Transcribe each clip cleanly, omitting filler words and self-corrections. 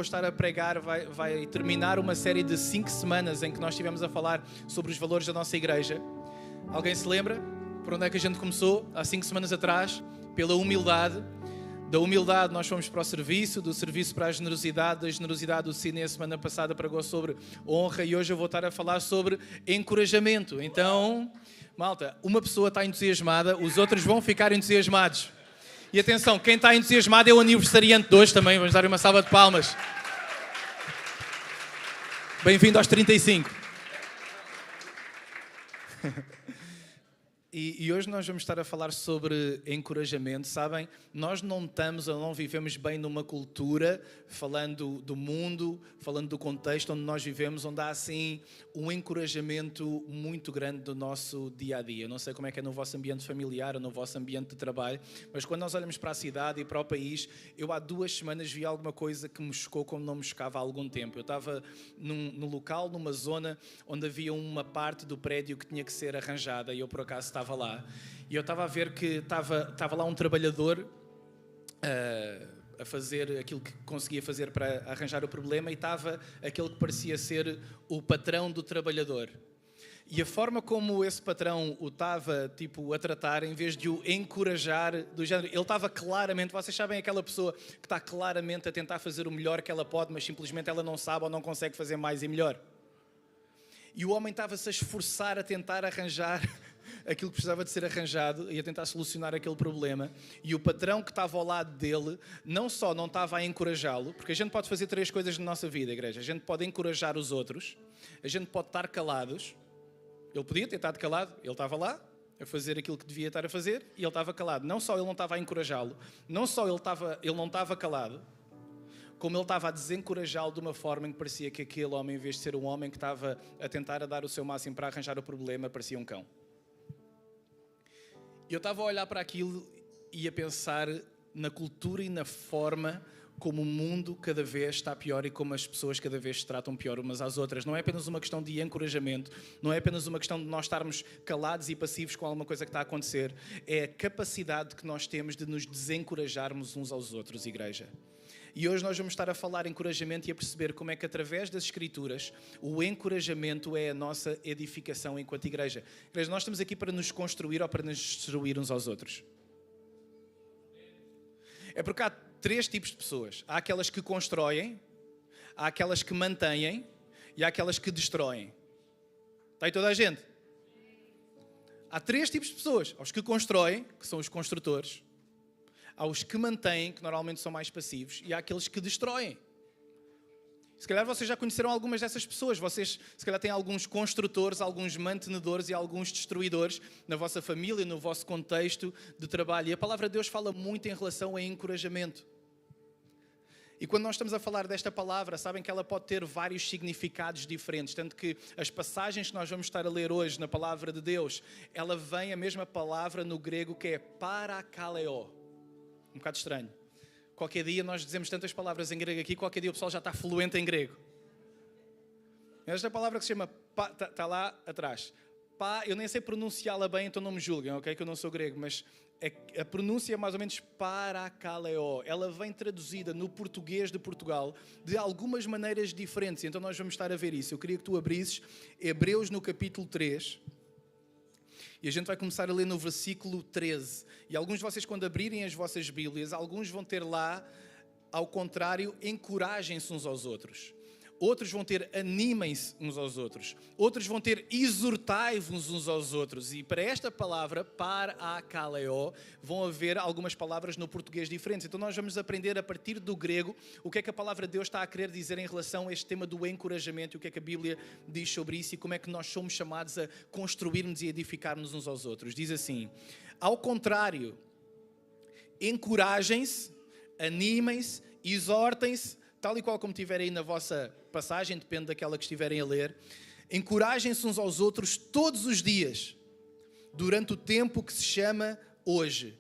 estar a pregar vai terminar uma série de 5 semanas em que nós estivemos a falar sobre os valores da nossa igreja. Alguém se lembra? Por onde é que a gente começou? Há 5 semanas atrás, pela humildade. Da humildade nós fomos para o serviço, do serviço para a generosidade, da generosidade o Sidney a semana passada pregou sobre honra e hoje eu vou estar a falar sobre encorajamento. Então, malta, uma pessoa está entusiasmada, os outros vão ficar entusiasmados. E atenção, quem está entusiasmado é o aniversariante de hoje também. Vamos dar uma salva de palmas. Bem-vindo aos 35. E hoje nós vamos estar a falar sobre encorajamento. Sabem, nós não estamos ou não vivemos bem numa cultura, falando do mundo, falando do contexto onde nós vivemos, onde há assim um encorajamento muito grande do nosso dia-a-dia. Eu não sei como é que é no vosso ambiente familiar ou no vosso ambiente de trabalho, mas quando nós olhamos para a cidade e para o país, eu há 2 semanas vi alguma coisa que me chocou como não me chocava há algum tempo. Eu estava num local, numa zona, onde havia uma parte do prédio que tinha que ser arranjada e eu por acaso estava lá e eu estava a ver que estava lá um trabalhador a fazer aquilo que conseguia fazer para arranjar o problema e estava aquele que parecia ser o patrão do trabalhador. E a forma como esse patrão o estava a tratar, em vez de o encorajar, do género, ele estava claramente, vocês sabem aquela pessoa que está claramente a tentar fazer o melhor que ela pode, mas simplesmente ela não sabe ou não consegue fazer mais e melhor. E o homem estava-se a esforçar a tentar arranjar aquilo que precisava de ser arranjado e a tentar solucionar aquele problema. E o patrão que estava ao lado dele não só não estava a encorajá-lo, porque a gente pode fazer 3 coisas na nossa vida, igreja. A gente pode encorajar os outros, a gente pode estar calados. Ele podia ter estado calado, ele estava lá a fazer aquilo que devia estar a fazer e ele estava calado. Não só ele não estava a encorajá-lo, não só ele não estava calado, como ele estava a desencorajá-lo de uma forma em que parecia que aquele homem, em vez de ser um homem que estava a tentar a dar o seu máximo para arranjar o problema, parecia um cão. Eu estava a olhar para aquilo e a pensar na cultura e na forma como o mundo cada vez está pior e como as pessoas cada vez se tratam pior umas às outras. Não é apenas uma questão de encorajamento, não é apenas uma questão de nós estarmos calados e passivos com alguma coisa que está a acontecer. É a capacidade que nós temos de nos desencorajarmos uns aos outros, igreja. E hoje nós vamos estar a falar encorajamento e a perceber como é que através das Escrituras o encorajamento é a nossa edificação enquanto igreja. Igreja, nós estamos aqui para nos construir ou para nos destruir uns aos outros? É porque há 3 tipos de pessoas. Há aquelas que constroem, há aquelas que mantêm e há aquelas que destroem. Está aí toda a gente? Há 3 tipos de pessoas. Os que constroem, que são os construtores. Há os que mantêm, que normalmente são mais passivos, e há aqueles que destroem. Se calhar vocês já conheceram algumas dessas pessoas. Vocês, se calhar, têm alguns construtores, alguns mantenedores e alguns destruidores na vossa família, no vosso contexto de trabalho. E a palavra de Deus fala muito em relação a encorajamento. E quando nós estamos a falar desta palavra, sabem que ela pode ter vários significados diferentes. Tanto que as passagens que nós vamos estar a ler hoje na palavra de Deus, ela vem a mesma palavra no grego que é parakaleo. Um bocado estranho. Qualquer dia nós dizemos tantas palavras em grego aqui, qualquer dia o pessoal já está fluente em grego. Esta palavra que se chama, está lá atrás. Eu nem sei pronunciá-la bem, então não me julguem, ok? Que eu não sou grego, mas a pronúncia é mais ou menos parakaleo. Ela vem traduzida no português de Portugal de algumas maneiras diferentes, então nós vamos estar a ver isso. Eu queria que tu abrisses Hebreus no capítulo 3. E a gente vai começar a ler no versículo 13. E alguns de vocês, quando abrirem as vossas Bíblias, alguns vão ter lá, ao contrário, encorajem-se uns aos outros. Outros vão ter animem-se uns aos outros. Outros vão ter exortai-vos uns aos outros. E para esta palavra, parakaleo, vão haver algumas palavras no português diferentes. Então nós vamos aprender a partir do grego o que é que a palavra de Deus está a querer dizer em relação a este tema do encorajamento e o que é que a Bíblia diz sobre isso e como é que nós somos chamados a construirmos e edificarmos uns aos outros. Diz assim: ao contrário, encorajem-se, animem-se, exortem-se, tal e qual como tiverem aí na vossa passagem, depende daquela que estiverem a ler. Encorajem-se uns aos outros todos os dias, durante o tempo que se chama hoje,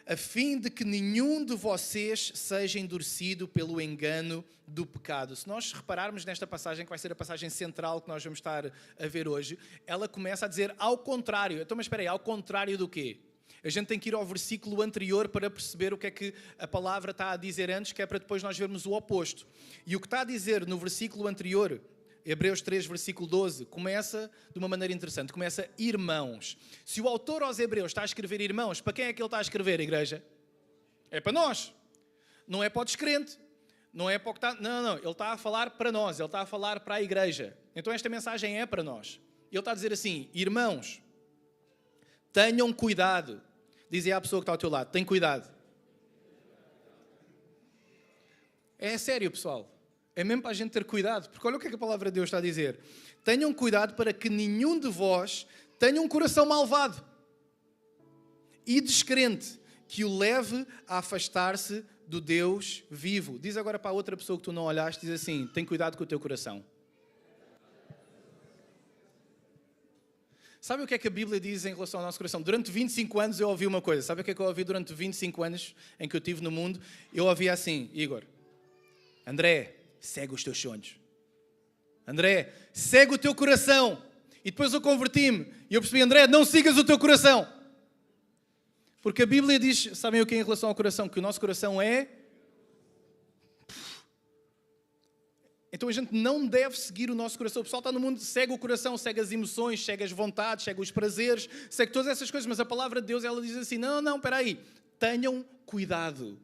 a fim de que nenhum de vocês seja endurecido pelo engano do pecado. Se nós repararmos nesta passagem, que vai ser a passagem central que nós vamos estar a ver hoje, ela começa a dizer ao contrário. Então, mas espera aí, ao contrário do quê? A gente tem que ir ao versículo anterior para perceber o que é que a palavra está a dizer antes, que é para depois nós vermos o oposto. E o que está a dizer no versículo anterior, Hebreus 3, versículo 12, começa de uma maneira interessante. Começa irmãos. Se o autor aos Hebreus está a escrever irmãos, para quem é que ele está a escrever, igreja? É para nós. Não é para o descrente. Não é para o que está... Não. Ele está a falar para nós. Ele está a falar para a igreja. Então esta mensagem é para nós. Ele está a dizer assim, irmãos, tenham cuidado. Dizia à pessoa que está ao teu lado, tem cuidado. É sério, pessoal. É mesmo para a gente ter cuidado. Porque olha o que é que a palavra de Deus está a dizer. Tenham cuidado para que nenhum de vós tenha um coração malvado e descrente, que o leve a afastar-se do Deus vivo. Diz agora para a outra pessoa que tu não olhaste, diz assim, tem cuidado com o teu coração. Sabe o que é que a Bíblia diz em relação ao nosso coração? Durante 25 anos eu ouvi uma coisa. Sabe o que é que eu ouvi durante 25 anos em que eu estive no mundo? Eu ouvia assim, Igor, André, segue os teus sonhos. André, segue o teu coração. E depois eu converti-me e eu percebi, André, não sigas o teu coração. Porque a Bíblia diz, sabem o que é em relação ao coração? Que o nosso coração é... Então a gente não deve seguir o nosso coração. O pessoal está no mundo, segue o coração, segue as emoções, segue as vontades, segue os prazeres, segue todas essas coisas. Mas a palavra de Deus, ela diz assim, não, espera aí. Tenham cuidado.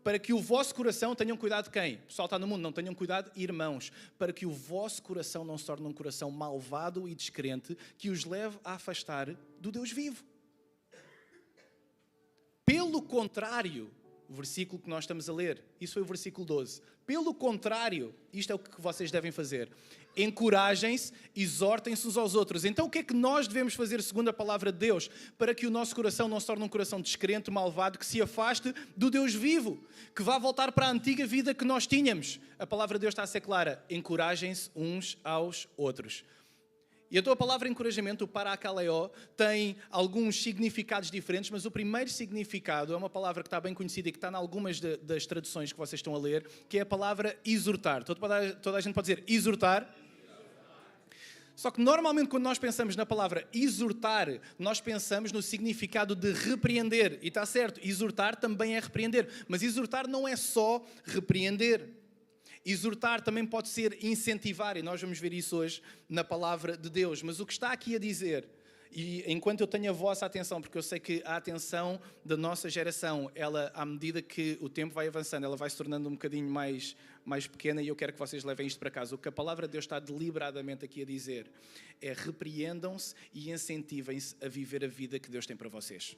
Para que o vosso coração, tenham cuidado de quem? O pessoal está no mundo, não tenham cuidado, irmãos. Para que o vosso coração não se torne um coração malvado e descrente, que os leve a afastar do Deus vivo. Pelo contrário, o versículo que nós estamos a ler, isso foi o versículo 12. Pelo contrário, isto é o que vocês devem fazer. Encorajem-se, exortem-se uns aos outros. Então o que é que nós devemos fazer segundo a palavra de Deus para que o nosso coração não se torne um coração descrente, malvado, que se afaste do Deus vivo, que vá voltar para a antiga vida que nós tínhamos? A palavra de Deus está a ser clara. Encorajem-se uns aos outros. E então a palavra encorajamento, o parakaleo, tem alguns significados diferentes, mas o primeiro significado é uma palavra que está bem conhecida e que está em algumas das traduções que vocês estão a ler, que é a palavra exortar. Toda a gente pode dizer exortar. Só que normalmente quando nós pensamos na palavra exortar, nós pensamos no significado de repreender. E está certo, exortar também é repreender. Mas exortar não é só repreender. Exortar também pode ser incentivar, e nós vamos ver isso hoje na palavra de Deus. Mas o que está aqui a dizer, e enquanto eu tenho a vossa atenção, porque eu sei que a atenção da nossa geração, ela, à medida que o tempo vai avançando, ela vai se tornando um bocadinho mais pequena, e eu quero que vocês levem isto para casa. O que a palavra de Deus está deliberadamente aqui a dizer é: repreendam-se e incentivem-se a viver a vida que Deus tem para vocês.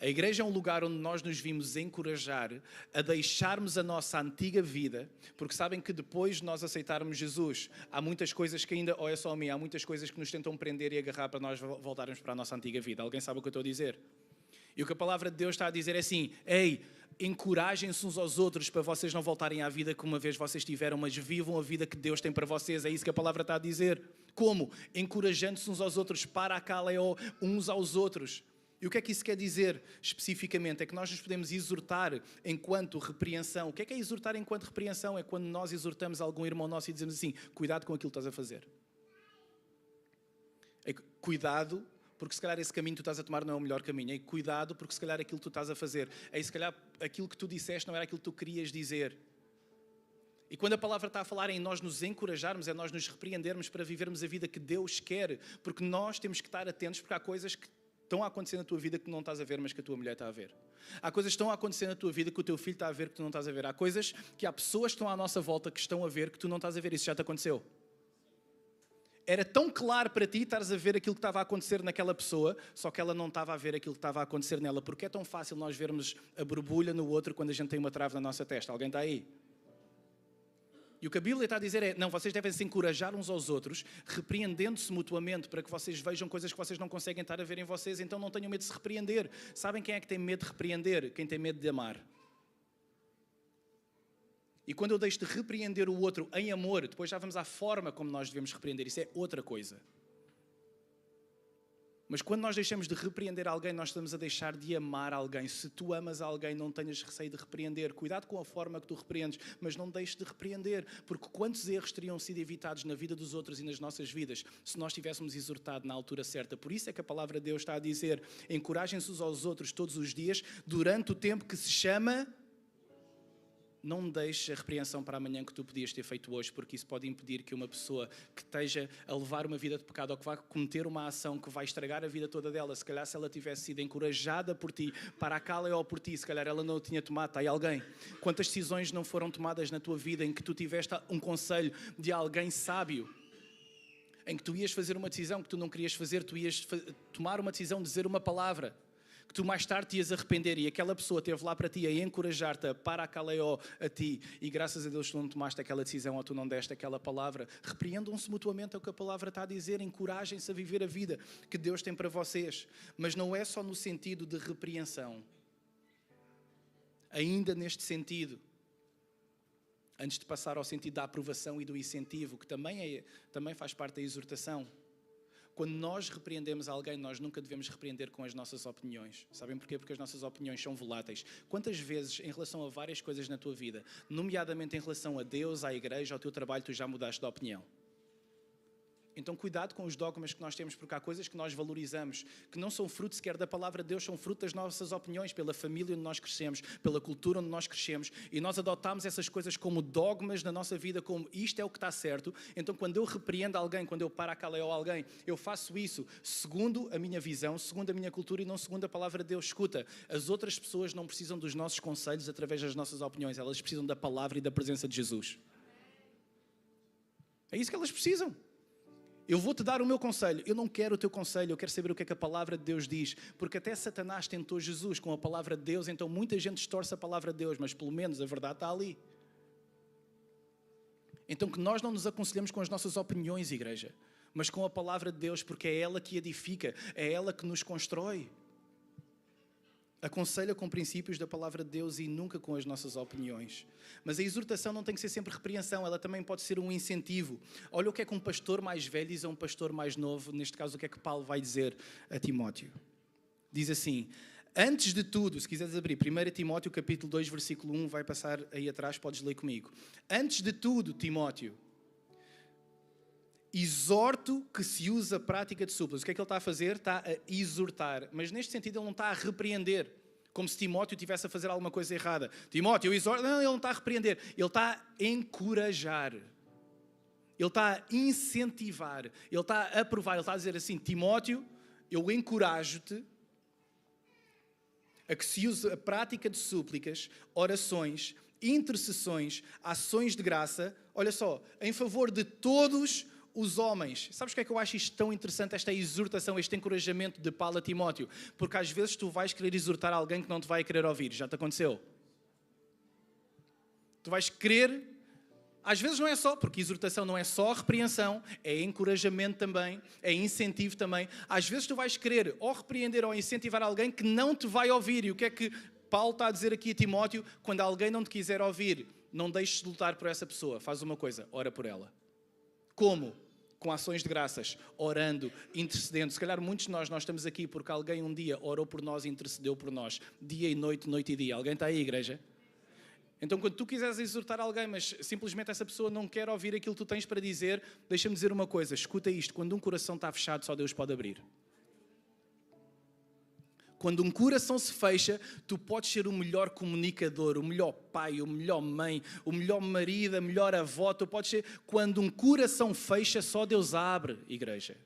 A igreja é um lugar onde nós nos vimos encorajar a deixarmos a nossa antiga vida, porque sabem que depois de nós aceitarmos Jesus, há muitas coisas que ainda, ou é só a mim, há muitas coisas que nos tentam prender e agarrar para nós voltarmos para a nossa antiga vida. Alguém sabe o que eu estou a dizer? E o que a palavra de Deus está a dizer é assim: ei, encorajem-se uns aos outros para vocês não voltarem à vida que uma vez vocês tiveram, mas vivam a vida que Deus tem para vocês. É isso que a palavra está a dizer. Como? Encorajando-se uns aos outros, parakaleo, uns aos outros. E o que é que isso quer dizer especificamente? É que nós nos podemos exortar enquanto repreensão. O que é exortar enquanto repreensão? É quando nós exortamos algum irmão nosso e dizemos assim: cuidado com aquilo que estás a fazer. Cuidado, porque se calhar esse caminho que tu estás a tomar não é o melhor caminho. Cuidado, porque se calhar aquilo que tu estás a fazer, se calhar aquilo que tu disseste não era aquilo que tu querias dizer. E quando a palavra está a falar em nós nos encorajarmos, é nós nos repreendermos para vivermos a vida que Deus quer. Porque nós temos que estar atentos, porque há coisas que estão a acontecer na tua vida que tu não estás a ver, mas que a tua mulher está a ver. Há coisas que estão a acontecer na tua vida que o teu filho está a ver, que tu não estás a ver. Há coisas que há pessoas que estão à nossa volta que estão a ver, que tu não estás a ver. Isso já te aconteceu. Era tão claro para ti estares a ver aquilo que estava a acontecer naquela pessoa, só que ela não estava a ver aquilo que estava a acontecer nela. Porque é tão fácil nós vermos a borbulha no outro quando a gente tem uma trave na nossa testa. Alguém está aí? E o que a Bíblia está a dizer é: não, vocês devem se encorajar uns aos outros, repreendendo-se mutuamente, para que vocês vejam coisas que vocês não conseguem estar a ver em vocês. Então não tenham medo de se repreender. Sabem quem é que tem medo de repreender? Quem tem medo de amar. E quando eu deixo de repreender o outro em amor, depois já vamos à forma como nós devemos repreender. Isso é outra coisa. Mas quando nós deixamos de repreender alguém, nós estamos a deixar de amar alguém. Se tu amas alguém, não tenhas receio de repreender. Cuidado com a forma que tu repreendes, mas não deixes de repreender. Porque quantos erros teriam sido evitados na vida dos outros e nas nossas vidas se nós tivéssemos exortado na altura certa? Por isso é que a palavra de Deus está a dizer: encorajem-se uns aos outros todos os dias, durante o tempo que se chama... Não deixes a repreensão para amanhã que tu podias ter feito hoje, porque isso pode impedir que uma pessoa que esteja a levar uma vida de pecado ou que vá cometer uma ação que vai estragar a vida toda dela, se calhar se ela tivesse sido encorajada por ti, para a cala ou por ti, se calhar ela não o tinha tomado. Está aí alguém? Quantas decisões não foram tomadas na tua vida em que tu tiveste um conselho de alguém sábio, em que tu ias fazer uma decisão que tu não querias fazer, tu ias tomar uma decisão de dizer uma palavra que tu mais tarde te ias arrepender, e aquela pessoa esteve lá para ti a encorajar-te, a para a caleó a ti, e graças a Deus tu não tomaste aquela decisão ou tu não deste aquela palavra. Repreendam-se mutuamente, é o que a palavra está a dizer, encorajem-se a viver a vida que Deus tem para vocês. Mas não é só no sentido de repreensão. Ainda neste sentido, antes de passar ao sentido da aprovação e do incentivo, que também faz parte da exortação, quando nós repreendemos alguém, nós nunca devemos repreender com as nossas opiniões. Sabem porquê? Porque as nossas opiniões são voláteis. Quantas vezes, em relação a várias coisas na tua vida, nomeadamente em relação a Deus, à igreja, ao teu trabalho, tu já mudaste de opinião? Então cuidado com os dogmas que nós temos, porque há coisas que nós valorizamos, que não são fruto sequer da palavra de Deus, são fruto das nossas opiniões, pela família onde nós crescemos, pela cultura onde nós crescemos, e nós adotamos essas coisas como dogmas na nossa vida, como isto é o que está certo. Então quando eu repreendo alguém, quando eu paro a caleó a alguém, eu faço isso segundo a minha visão, segundo a minha cultura e não segundo a palavra de Deus. Escuta, as outras pessoas não precisam dos nossos conselhos através das nossas opiniões, elas precisam da palavra e da presença de Jesus. É isso que elas precisam. Eu vou-te dar o meu conselho. Eu não quero o teu conselho, eu quero saber o que é que a palavra de Deus diz. Porque até Satanás tentou Jesus com a palavra de Deus, então muita gente distorce a palavra de Deus, mas pelo menos a verdade está ali. Então que nós não nos aconselhemos com as nossas opiniões, igreja, mas com a palavra de Deus, porque é ela que edifica, é ela que nos constrói. Aconselha com princípios da palavra de Deus e nunca com as nossas opiniões. Mas a exortação não tem que ser sempre repreensão, ela também pode ser um incentivo. Olha o que é que um pastor mais velho diz a um pastor mais novo, neste caso o que é que Paulo vai dizer a Timóteo. Diz assim: antes de tudo, se quiseres abrir 1 Timóteo capítulo 2, versículo 1, vai passar aí atrás, podes ler comigo. Antes de tudo, Timóteo, exorto que se use a prática de súplicas. O que é que ele está a fazer? Está a exortar. Mas neste sentido ele não está a repreender, como se Timóteo estivesse a fazer alguma coisa errada. Timóteo, eu exorto. Não, ele não está a repreender. Ele está a encorajar. Ele está a incentivar. Ele está a aprovar. Ele está a dizer assim: Timóteo, eu encorajo-te a que se use a prática de súplicas, orações, intercessões, ações de graça, olha só, em favor de todos os homens. Sabes o que é que eu acho isto tão interessante, esta exortação, este encorajamento de Paulo a Timóteo? Porque às vezes tu vais querer exortar alguém que não te vai querer ouvir. Já te aconteceu? Tu vais querer... Às vezes não é só, porque exortação não é só repreensão, é encorajamento também, é incentivo também. Às vezes tu vais querer ou repreender ou incentivar alguém que não te vai ouvir. E o que é que Paulo está a dizer aqui a Timóteo? Quando alguém não te quiser ouvir, não deixes de lutar por essa pessoa. Faz uma coisa, ora por ela. Como? Com ações de graças, orando, intercedendo. Se calhar muitos de nós estamos aqui porque alguém um dia orou por nós e intercedeu por nós. Dia e noite, noite e dia. Alguém está aí, igreja? Então quando tu quiseres exortar alguém, mas simplesmente essa pessoa não quer ouvir aquilo que tu tens para dizer, deixa-me dizer uma coisa, escuta isto, quando um coração está fechado, só Deus pode abrir. Quando um coração se fecha, tu podes ser o melhor comunicador, o melhor pai, o melhor mãe, o melhor marido, a melhor avó. Tu podes ser... Quando um coração fecha, só Deus abre, igreja.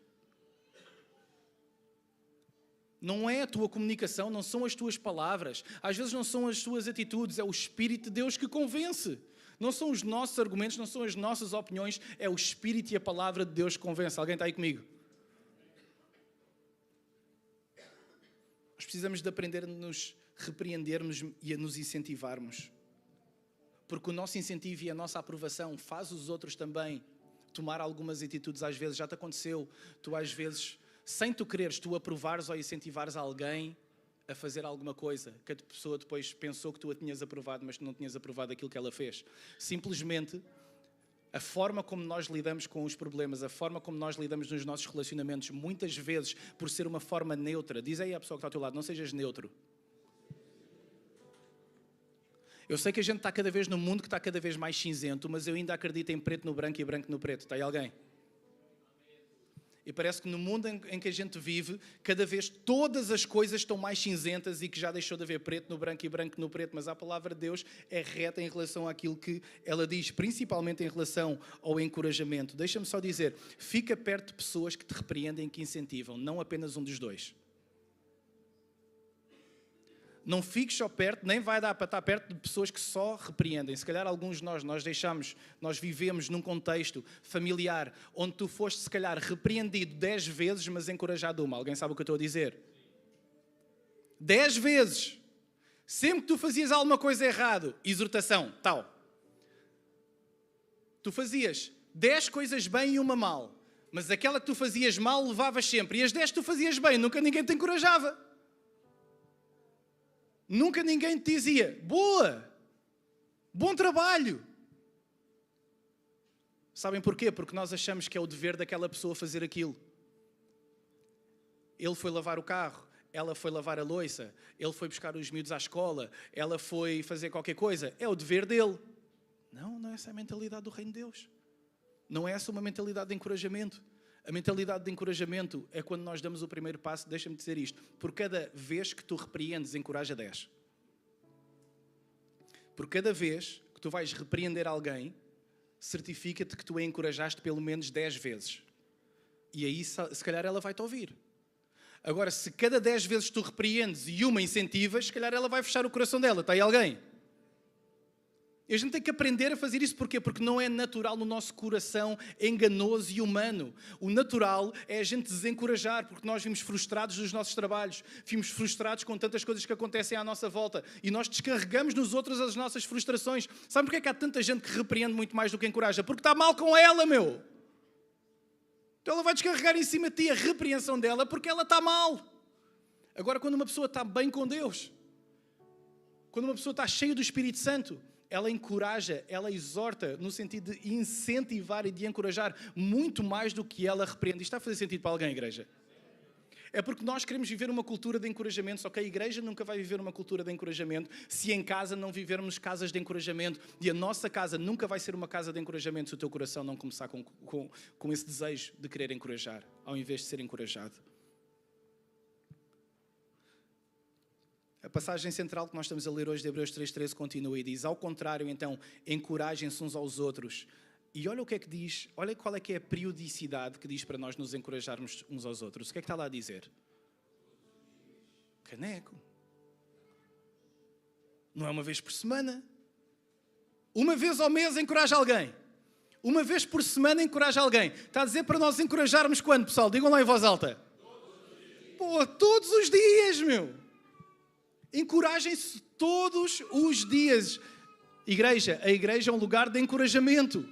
Não é a tua comunicação, não são as tuas palavras. Às vezes não são as tuas atitudes, é o Espírito de Deus que convence. Não são os nossos argumentos, não são as nossas opiniões, é o Espírito e a palavra de Deus que convence. Alguém está aí comigo? Nós precisamos de aprender a nos repreendermos e a nos incentivarmos. Porque o nosso incentivo e a nossa aprovação faz os outros também tomar algumas atitudes. Às vezes já te aconteceu, tu às vezes, sem tu quereres, tu aprovares ou incentivares alguém a fazer alguma coisa, que a pessoa depois pensou que tu a tinhas aprovado, mas tu não tinhas aprovado aquilo que ela fez. Simplesmente A forma como nós lidamos com os problemas, a forma como nós lidamos nos nossos relacionamentos, muitas vezes, por ser uma forma neutra. Diz aí à pessoa que está ao teu lado, não sejas neutro. Eu sei que a gente está cada vez num mundo que está cada vez mais cinzento, mas eu ainda acredito em preto no branco e branco no preto. Está aí alguém? E parece que no mundo em que a gente vive, cada vez todas as coisas estão mais cinzentas e que já deixou de haver preto no branco e branco no preto, mas a palavra de Deus é reta em relação àquilo que ela diz, principalmente em relação ao encorajamento. Deixa-me só dizer, fica perto de pessoas que te repreendem e que incentivam, não apenas um dos dois. Não fiques só perto, nem vai dar para estar perto de pessoas que só repreendem. Se calhar alguns de nós vivemos num contexto familiar onde tu foste se calhar repreendido 10 vezes, mas encorajado uma. Alguém sabe o que eu estou a dizer? 10 vezes. Sempre que tu fazias alguma coisa errado, exortação, tal. Tu fazias 10 coisas bem e uma mal, mas aquela que tu fazias mal levavas sempre. E as 10 que tu fazias bem, nunca ninguém te encorajava. Nunca ninguém te dizia, boa, bom trabalho. Sabem porquê? Porque nós achamos que é o dever daquela pessoa fazer aquilo. Ele foi lavar o carro, ela foi lavar a louça, ele foi buscar os miúdos à escola, ela foi fazer qualquer coisa. É o dever dele. Não é essa a mentalidade do reino de Deus. Não é essa uma mentalidade de encorajamento. A mentalidade de encorajamento é quando nós damos o primeiro passo. Deixa-me dizer isto. Por cada vez que tu repreendes, encoraja 10. Por cada vez que tu vais repreender alguém, certifica-te que tu a encorajaste pelo menos 10 vezes. E aí, se calhar, ela vai-te ouvir. Agora, se cada 10 vezes tu repreendes e uma incentivas, se calhar ela vai fechar o coração dela. Está aí alguém? E a gente tem que aprender a fazer isso. Porquê? Porque não é natural no nosso coração enganoso e humano. O natural é a gente desencorajar, porque nós vimos frustrados nos nossos trabalhos, vimos frustrados com tantas coisas que acontecem à nossa volta e nós descarregamos nos outros as nossas frustrações. Sabe porquê é que há tanta gente que repreende muito mais do que encoraja? Porque está mal com ela, meu. Então ela vai descarregar em cima de ti a repreensão dela porque ela está mal. Agora, quando uma pessoa está bem com Deus, quando uma pessoa está cheia do Espírito Santo, ela encoraja, ela exorta no sentido de incentivar e de encorajar muito mais do que ela repreende. Isto está a fazer sentido para alguém, igreja? É porque nós queremos viver uma cultura de encorajamento, só que a igreja nunca vai viver uma cultura de encorajamento se em casa não vivermos casas de encorajamento. E a nossa casa nunca vai ser uma casa de encorajamento se o teu coração não começar com esse desejo de querer encorajar, ao invés de ser encorajado. A passagem central que nós estamos a ler hoje de Hebreus 3,13 continua e diz: ao contrário, então, encorajem-se uns aos outros. E olha o que é que diz, olha qual é que é a periodicidade que diz para nós nos encorajarmos uns aos outros. O que é que está lá a dizer? Caneco. Não é uma vez por semana. Uma vez ao mês encoraja alguém. Uma vez por semana encoraja alguém. Está a dizer para nós encorajarmos quando, pessoal? Digam lá em voz alta. Pô, todos os dias, meu. Encorajem-se todos os dias. Igreja, a igreja é um lugar de encorajamento.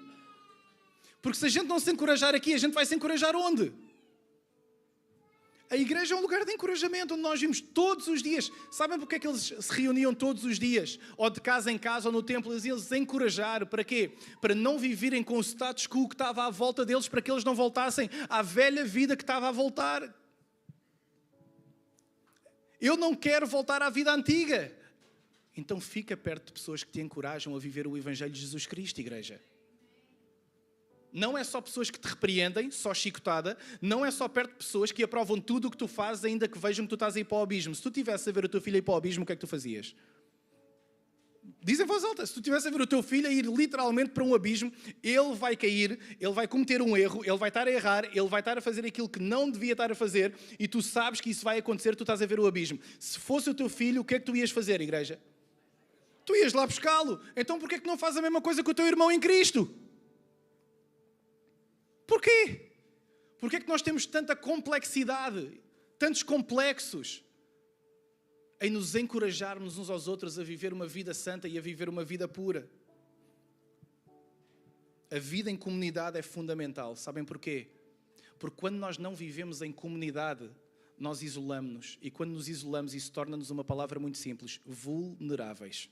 Porque se a gente não se encorajar aqui, a gente vai se encorajar onde? A igreja é um lugar de encorajamento, onde nós vimos todos os dias. Sabem porque é que eles se reuniam todos os dias? Ou de casa em casa, ou no templo, eles encorajar. Para quê? Para não viverem com o status quo que estava à volta deles, para que eles não voltassem à velha vida que estava a voltar. Eu não quero voltar à vida antiga. Então fica perto de pessoas que te encorajam a viver o Evangelho de Jesus Cristo, igreja. Não é só pessoas que te repreendem, só chicotada. Não é só perto de pessoas que aprovam tudo o que tu fazes, ainda que vejam que tu estás a ir para o abismo. Se tu estivesse a ver o teu filho ir para o abismo, o que é que tu fazias? Diz em voz alta. Se tu estivesse a ver o teu filho a ir literalmente para um abismo, ele vai cair, ele vai cometer um erro, ele vai estar a errar, ele vai estar a fazer aquilo que não devia estar a fazer e tu sabes que isso vai acontecer, tu estás a ver o abismo. Se fosse o teu filho, o que é que tu ias fazer, igreja? Tu ias lá buscá-lo. Então porquê é que não fazes a mesma coisa com o teu irmão em Cristo? Porquê? Porquê é que nós temos tanta complexidade, tantos complexos em nos encorajarmos uns aos outros a viver uma vida santa e a viver uma vida pura? A vida em comunidade é fundamental. Sabem porquê? Porque quando nós não vivemos em comunidade, nós isolamos-nos. E quando nos isolamos, isso torna-nos uma palavra muito simples: vulneráveis.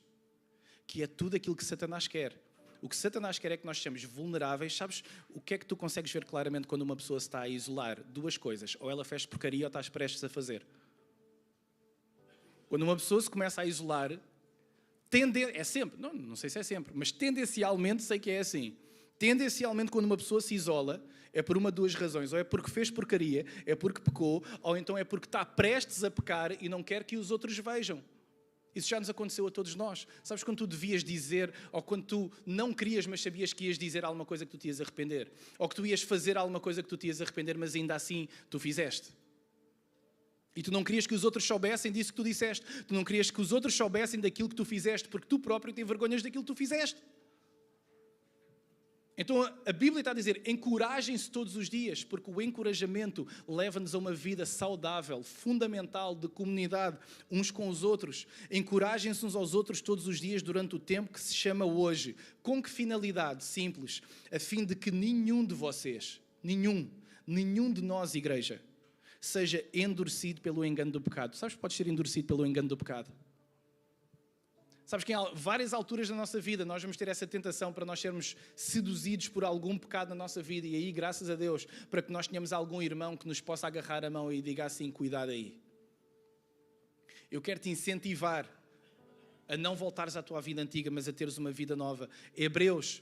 Que é tudo aquilo que Satanás quer. o que Satanás quer é que nós sejamos vulneráveis. Sabes o que é que tu consegues ver claramente quando uma pessoa se está a isolar? Duas coisas. Ou ela fez porcaria ou estás prestes a fazer. Quando uma pessoa se começa a isolar, é sempre, não sei se é sempre, mas tendencialmente sei que é assim. Tendencialmente, quando uma pessoa se isola, é por uma de duas razões. Ou é porque fez porcaria, é porque pecou, ou então é porque está prestes a pecar e não quer que os outros vejam. Isso já nos aconteceu a todos nós. Sabes quando tu devias dizer, ou quando tu não querias, mas sabias que ias dizer alguma coisa que tu te ias arrepender? Ou que tu ias fazer alguma coisa que tu te ias arrepender, mas ainda assim tu fizeste? E tu não querias que os outros soubessem disso que tu disseste. Tu não querias que os outros soubessem daquilo que tu fizeste, porque tu próprio te envergonhas daquilo que tu fizeste. Então a Bíblia está a dizer, encorajem-se todos os dias, porque o encorajamento leva-nos a uma vida saudável, fundamental, de comunidade, uns com os outros. Encorajem-se uns aos outros todos os dias durante o tempo que se chama hoje. Com que finalidade? Simples. A fim de que nenhum de vocês, nenhum de nós, igreja, seja endurecido pelo engano do pecado. Sabes que podes ser endurecido pelo engano do pecado? Sabes que em várias alturas da nossa vida nós vamos ter essa tentação para nós sermos seduzidos por algum pecado na nossa vida e aí, graças a Deus, para que nós tenhamos algum irmão que nos possa agarrar a mão e diga assim, cuidado aí. Eu quero te incentivar a não voltares à tua vida antiga, mas a teres uma vida nova. Hebreus,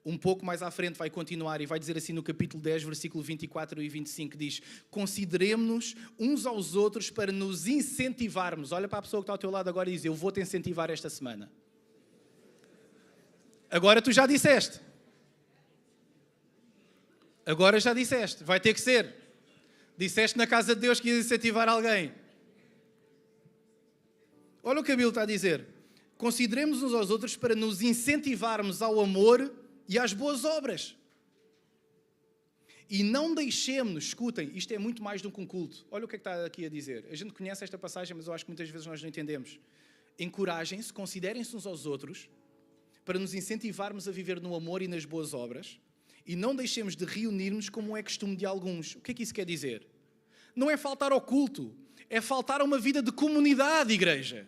um pouco mais à frente, vai continuar e vai dizer assim no capítulo 10, versículo 24 e 25, diz: consideremo-nos uns aos outros para nos incentivarmos. Olha para a pessoa que está ao teu lado agora e diz: eu vou te incentivar esta semana. Agora tu já disseste. Agora já disseste. Vai ter que ser. Disseste na casa de Deus que ias incentivar alguém. Olha o que a Bíblia está a dizer. Consideremos uns aos outros para nos incentivarmos ao amor e às boas obras. E não deixemos-nos, escutem, isto é muito mais do que um culto. Olha o que é que está aqui a dizer. A gente conhece esta passagem, mas eu acho que muitas vezes nós não entendemos. Encorajem-se, considerem-se uns aos outros, para nos incentivarmos a viver no amor e nas boas obras, e não deixemos de reunir-nos como é costume de alguns. O que é que isso quer dizer? Não é faltar ao culto, é faltar a uma vida de comunidade, igreja.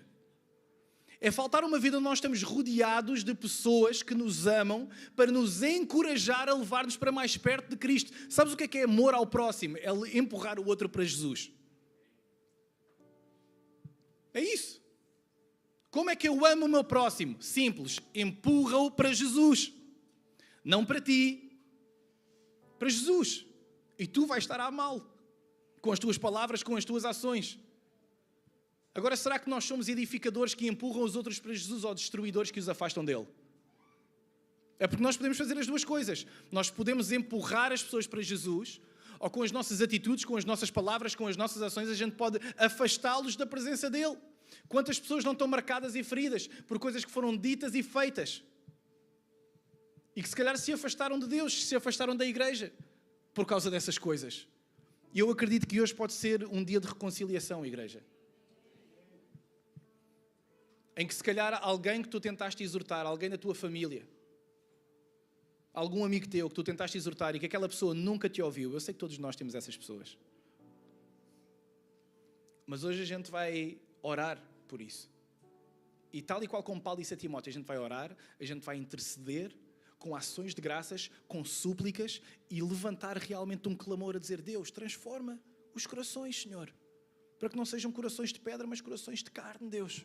É faltar uma vida onde nós estamos rodeados de pessoas que nos amam para nos encorajar a levar-nos para mais perto de Cristo. Sabes o que é amor ao próximo? É empurrar o outro para Jesus. É isso. Como é que eu amo o meu próximo? Simples. Empurra-o para Jesus. Não para ti. Para Jesus. E tu vais estar a amá-lo. Com as tuas palavras, com as tuas ações. Agora, será que nós somos edificadores que empurram os outros para Jesus ou destruidores que os afastam dele? É porque nós podemos fazer as duas coisas. Nós podemos empurrar as pessoas para Jesus, ou com as nossas atitudes, com as nossas palavras, com as nossas ações, a gente pode afastá-los da presença dele. Quantas pessoas não estão marcadas e feridas por coisas que foram ditas e feitas? E que se calhar se afastaram de Deus, se afastaram da igreja, por causa dessas coisas. E eu acredito que hoje pode ser um dia de reconciliação, igreja. Em que se calhar alguém que tu tentaste exortar, alguém da tua família, algum amigo teu que tu tentaste exortar e que aquela pessoa nunca te ouviu. Eu sei que todos nós temos essas pessoas. Mas hoje a gente vai orar por isso. E tal e qual como Paulo disse a Timóteo, a gente vai orar, a gente vai interceder com ações de graças, com súplicas e levantar realmente um clamor a dizer: Deus, transforma os corações, Senhor. Para que não sejam corações de pedra, mas corações de carne, Deus.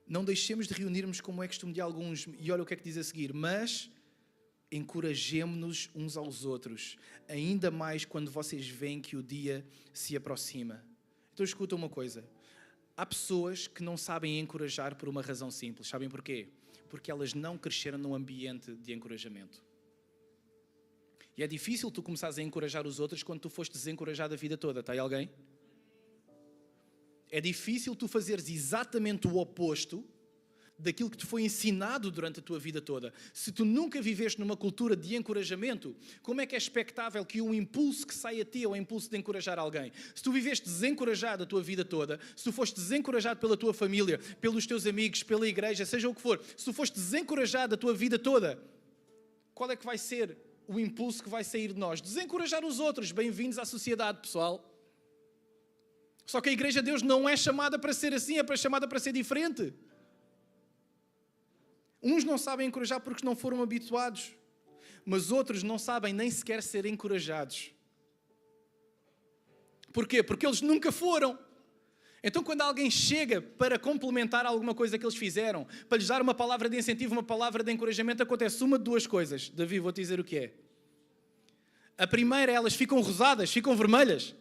Não deixemos de reunirmos como é costume de alguns. E olha o que é que diz a seguir. Mas encorajemo-nos uns aos outros, ainda mais quando vocês veem que o dia se aproxima. Então escuta uma coisa. Há pessoas que não sabem encorajar por uma razão simples. Sabem porquê? Porque elas não cresceram num ambiente de encorajamento. E é difícil tu começares a encorajar os outros quando tu foste desencorajado a vida toda. Está aí alguém? É difícil tu fazeres exatamente o oposto daquilo que te foi ensinado durante a tua vida toda. Se tu nunca viveste numa cultura de encorajamento, como é que é expectável que um impulso que sai a ti é o impulso de encorajar alguém? Se tu viveste desencorajado a tua vida toda, se tu foste desencorajado pela tua família, pelos teus amigos, pela igreja, seja o que for, se tu foste desencorajado a tua vida toda, qual é que vai ser o impulso que vai sair de nós? Desencorajar os outros. Bem-vindos à sociedade, pessoal. Só que a Igreja de Deus não é chamada para ser assim, é chamada para ser diferente. Uns não sabem encorajar porque não foram habituados, mas outros não sabem nem sequer ser encorajados. Porquê? Porque eles nunca foram. Então, quando alguém chega para complementar alguma coisa que eles fizeram, para lhes dar uma palavra de incentivo, uma palavra de encorajamento, acontece uma de duas coisas. Davi, vou-te dizer o que é. A primeira, elas ficam rosadas, ficam vermelhas,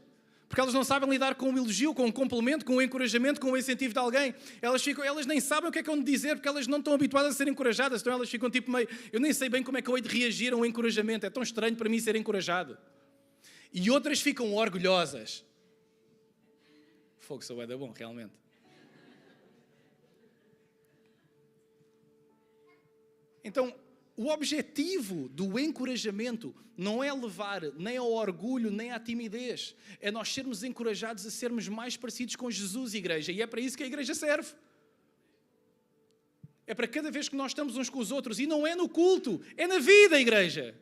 porque elas não sabem lidar com o elogio, com o complemento, com o encorajamento, com o incentivo de alguém. Elas nem sabem o que é onde dizer, porque elas não estão habituadas a ser encorajadas. Então elas ficam tipo meio... Eu nem sei bem como é que eu hei de reagir a um encorajamento. É tão estranho para mim ser encorajado. E outras ficam orgulhosas. Fogo, sou bué da bom, realmente. Então, o objetivo do encorajamento não é levar nem ao orgulho, nem à timidez. É nós sermos encorajados a sermos mais parecidos com Jesus, igreja. E é para isso que a igreja serve. É para cada vez que nós estamos uns com os outros. E não é no culto, é na vida, igreja.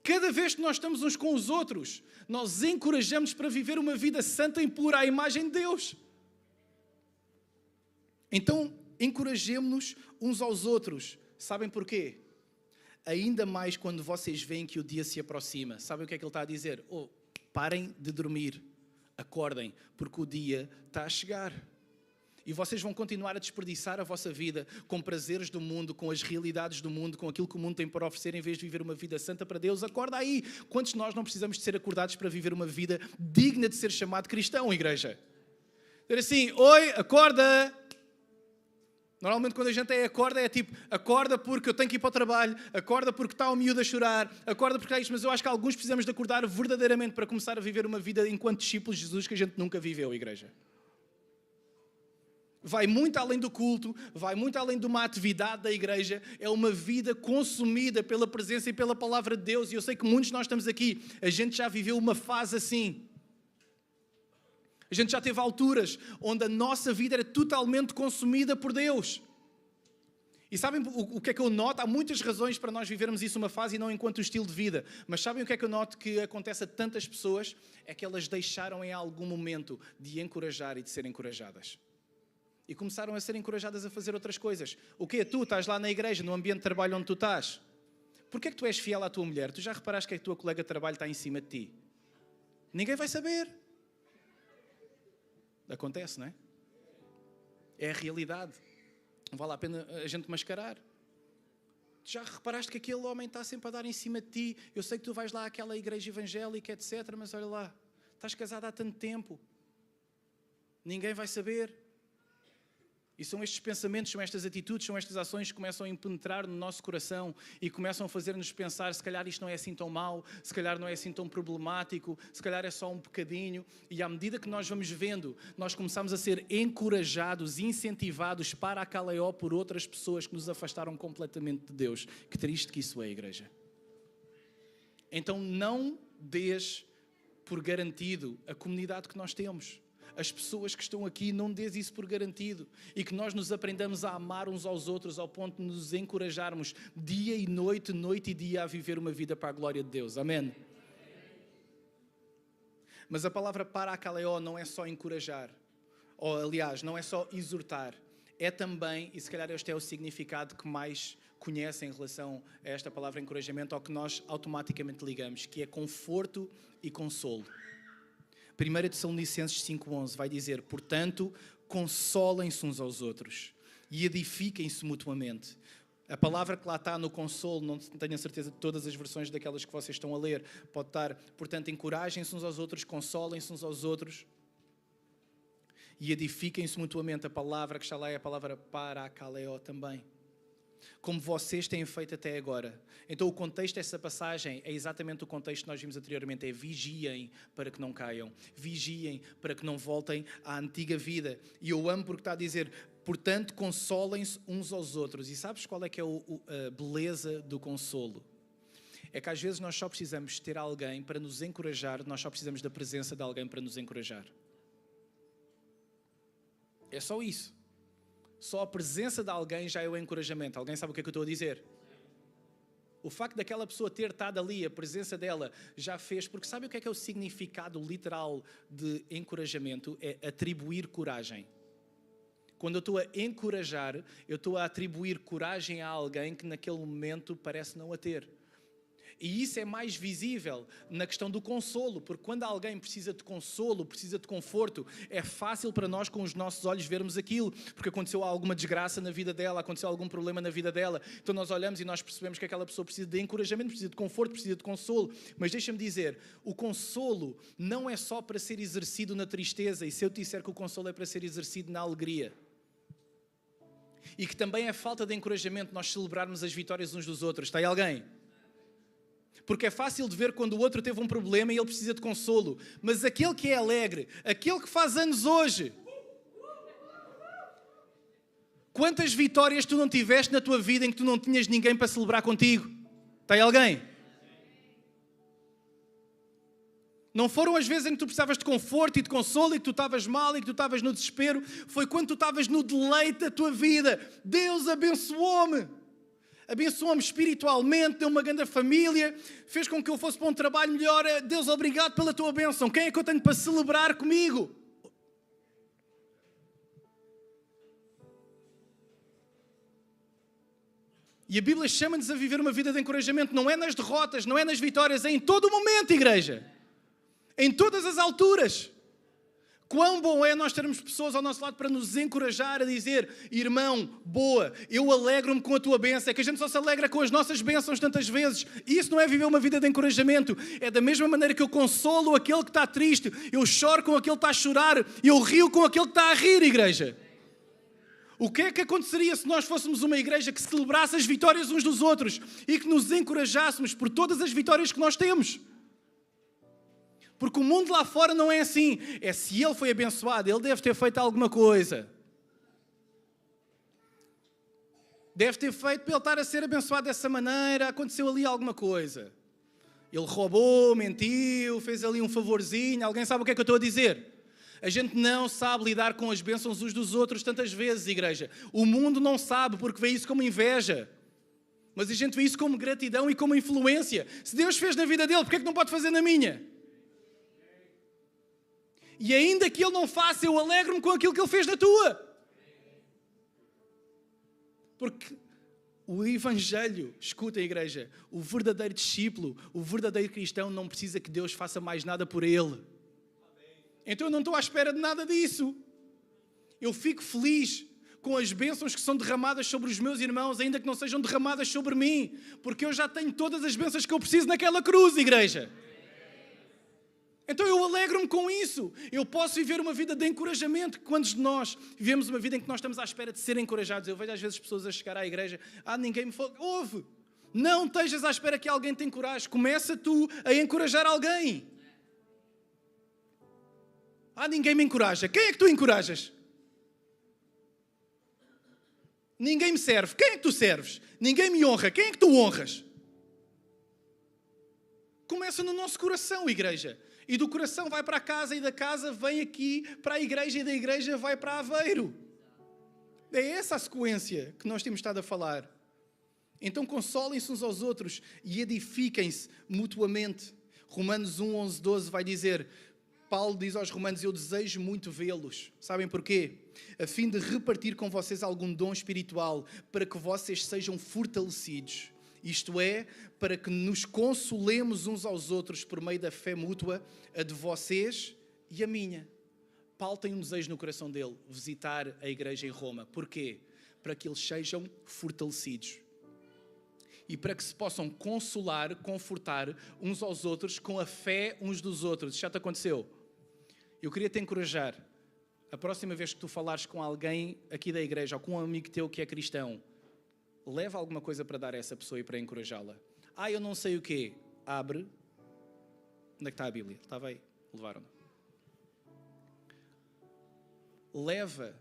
Cada vez que nós estamos uns com os outros, nós encorajamos para viver uma vida santa e pura à imagem de Deus. Então, encorajemo-nos uns aos outros. Sabem porquê? Ainda mais quando vocês veem que o dia se aproxima. Sabem o que é que ele está a dizer? Parem de dormir, acordem, porque o dia está a chegar. E vocês vão continuar a desperdiçar a vossa vida com prazeres do mundo, com as realidades do mundo, com aquilo que o mundo tem para oferecer, em vez de viver uma vida santa para Deus. Acorda aí! Quantos de nós não precisamos de ser acordados para viver uma vida digna de ser chamado cristão, igreja? Dizer assim, oi, acorda! Normalmente quando a gente acorda, é tipo, acorda porque eu tenho que ir para o trabalho, acorda porque está o miúdo a chorar, acorda porque é isto, mas eu acho que alguns precisamos de acordar verdadeiramente para começar a viver uma vida enquanto discípulos de Jesus que a gente nunca viveu, igreja. Vai muito além do culto, vai muito além de uma atividade da igreja, é uma vida consumida pela presença e pela palavra de Deus. E eu sei que muitos de nós estamos aqui, a gente já viveu uma fase assim. A gente já teve alturas onde a nossa vida era totalmente consumida por Deus. E sabem o que é que eu noto? Há muitas razões para nós vivermos isso uma fase e não enquanto estilo de vida. Mas sabem o que é que eu noto que acontece a tantas pessoas? É que elas deixaram em algum momento de encorajar e de ser encorajadas. E começaram a ser encorajadas a fazer outras coisas. O quê? Tu estás lá na igreja, no ambiente de trabalho onde tu estás. Porquê é que tu és fiel à tua mulher? Tu já reparaste que a tua colega de trabalho está em cima de ti? Ninguém vai saber. Acontece, não é? É a realidade. Não vale a pena a gente mascarar. Tu já reparaste que aquele homem está sempre a dar em cima de ti? Eu sei que tu vais lá àquela igreja evangélica, etc. Mas olha lá, estás casado há tanto tempo. Ninguém vai saber. E são estes pensamentos, são estas atitudes, são estas ações que começam a penetrar no nosso coração e começam a fazer-nos pensar, se calhar isto não é assim tão mau, se calhar não é assim tão problemático, se calhar é só um bocadinho. E à medida que nós vamos vendo, nós começamos a ser encorajados, incentivados para a Caleó por outras pessoas que nos afastaram completamente de Deus. Que triste que isso é, igreja. Então não dês por garantido a comunidade que nós temos. As pessoas que estão aqui, não dês isso por garantido. E que nós nos aprendamos a amar uns aos outros ao ponto de nos encorajarmos dia e noite, noite e dia a viver uma vida para a glória de Deus. Amém? Mas a palavra parakaleó não é só encorajar. Ou, aliás, não é só exortar. É também, e se calhar este é o significado que mais conhecem em relação a esta palavra encorajamento, ao que nós automaticamente ligamos, que é conforto e consolo. 1 Tessalonicenses 5,11 vai dizer, portanto, consolem-se uns aos outros e edifiquem-se mutuamente. A palavra que lá está no consolo, não tenho a certeza de todas as versões daquelas que vocês estão a ler, pode estar, portanto, encorajem-se uns aos outros, consolem-se uns aos outros e edifiquem-se mutuamente. A palavra que está lá é a palavra parakaleó também. Como vocês têm feito até agora. Então o contexto dessa passagem é exatamente o contexto que nós vimos anteriormente, é vigiem para que não caiam, vigiem para que não voltem à antiga vida. E eu amo porque está a dizer, portanto consolem-se uns aos outros. E sabes qual é que é a beleza do consolo? É que às vezes nós só precisamos ter alguém para nos encorajar, nós só precisamos da presença de alguém para nos encorajar. É só isso. Só a presença de alguém já é o encorajamento. Alguém sabe o que é que eu estou a dizer? O facto daquela pessoa ter estado ali, a presença dela já fez, porque sabe o que é o significado literal de encorajamento? É atribuir coragem. Quando eu estou a encorajar, eu estou a atribuir coragem a alguém que naquele momento parece não a ter. E isso é mais visível na questão do consolo, porque quando alguém precisa de consolo, precisa de conforto, é fácil para nós com os nossos olhos vermos aquilo, porque aconteceu alguma desgraça na vida dela, aconteceu algum problema na vida dela, então nós olhamos e nós percebemos que aquela pessoa precisa de encorajamento, precisa de conforto, precisa de consolo. Mas deixa-me dizer, o consolo não é só para ser exercido na tristeza, e se eu te disser que o consolo é para ser exercido na alegria, e que também é falta de encorajamento nós celebrarmos as vitórias uns dos outros, está aí alguém? Porque é fácil de ver quando o outro teve um problema e ele precisa de consolo. Mas aquele que é alegre, aquele que faz anos hoje, quantas vitórias tu não tiveste na tua vida em que tu não tinhas ninguém para celebrar contigo? Está aí alguém? Não foram as vezes em que tu precisavas de conforto e de consolo e que tu estavas mal e que tu estavas no desespero. Foi quando tu estavas no deleite da tua vida. Deus abençoou-me. Abençoou-me espiritualmente, deu-me uma grande família, fez com que eu fosse para um trabalho melhor. Deus, obrigado pela tua bênção. Quem é que eu tenho para celebrar comigo? E a Bíblia chama-nos a viver uma vida de encorajamento. Não é nas derrotas, não é nas vitórias, é em todo o momento, igreja. Em todas as alturas. Quão bom é nós termos pessoas ao nosso lado para nos encorajar a dizer: irmão, boa, eu alegro-me com a tua bênção. É que a gente só se alegra com as nossas bênçãos tantas vezes. E isso não é viver uma vida de encorajamento. É da mesma maneira que eu consolo aquele que está triste, eu choro com aquele que está a chorar, eu rio com aquele que está a rir, igreja. O que é que aconteceria se nós fôssemos uma igreja que celebrasse as vitórias uns dos outros e que nos encorajássemos por todas as vitórias que nós temos? Porque o mundo lá fora não é assim. É se ele foi abençoado, ele deve ter feito alguma coisa. Deve ter feito para ele estar a ser abençoado dessa maneira. Aconteceu ali alguma coisa. Ele roubou, mentiu, fez ali um favorzinho. Alguém sabe o que é que eu estou a dizer? A gente não sabe lidar com as bênçãos uns dos outros tantas vezes, igreja. O mundo não sabe porque vê isso como inveja. Mas a gente vê isso como gratidão e como influência. Se Deus fez na vida dele, porque é que não pode fazer na minha? E ainda que ele não faça, eu alegro-me com aquilo que ele fez na tua. Porque o Evangelho, escuta a igreja, o verdadeiro discípulo, o verdadeiro cristão não precisa que Deus faça mais nada por ele. Então eu não estou à espera de nada disso. Eu fico feliz com as bênçãos que são derramadas sobre os meus irmãos, ainda que não sejam derramadas sobre mim, porque eu já tenho todas as bênçãos que eu preciso naquela cruz, igreja. Então eu alegro-me com isso. Eu posso viver uma vida de encorajamento. Quando nós vivemos uma vida em que nós estamos à espera de ser encorajados, eu vejo às vezes pessoas a chegar à igreja, ninguém me fala. Ouve, não estejas à espera que alguém te encoraje. Começa tu a encorajar alguém. Ninguém me encoraja. Quem é que tu encorajas? Ninguém me serve. Quem é que tu serves? Ninguém me honra. Quem é que tu honras? Começa no nosso coração, igreja. E do coração vai para a casa e da casa vem aqui para a igreja e da igreja vai para Aveiro. É essa a sequência que nós temos estado a falar. Então consolem-se uns aos outros e edifiquem-se mutuamente. Romanos 1, 11, 12 vai dizer, Paulo diz aos romanos, eu desejo muito vê-los. Sabem porquê? A fim de repartir com vocês algum dom espiritual, para que vocês sejam fortalecidos. Isto é, para que nos consolemos uns aos outros por meio da fé mútua, a de vocês e a minha. Paulo tem um desejo no coração dele, visitar a igreja em Roma. Porquê? Para que eles sejam fortalecidos. E para que se possam consolar, confortar uns aos outros com a fé uns dos outros. Isso já te aconteceu? Eu queria te encorajar. A próxima vez que tu falares com alguém aqui da igreja ou com um amigo teu que é cristão, leva alguma coisa para dar a essa pessoa e para encorajá-la. Eu não sei o quê. Abre. Onde é que está a Bíblia? Estava aí. Levaram-na. Leva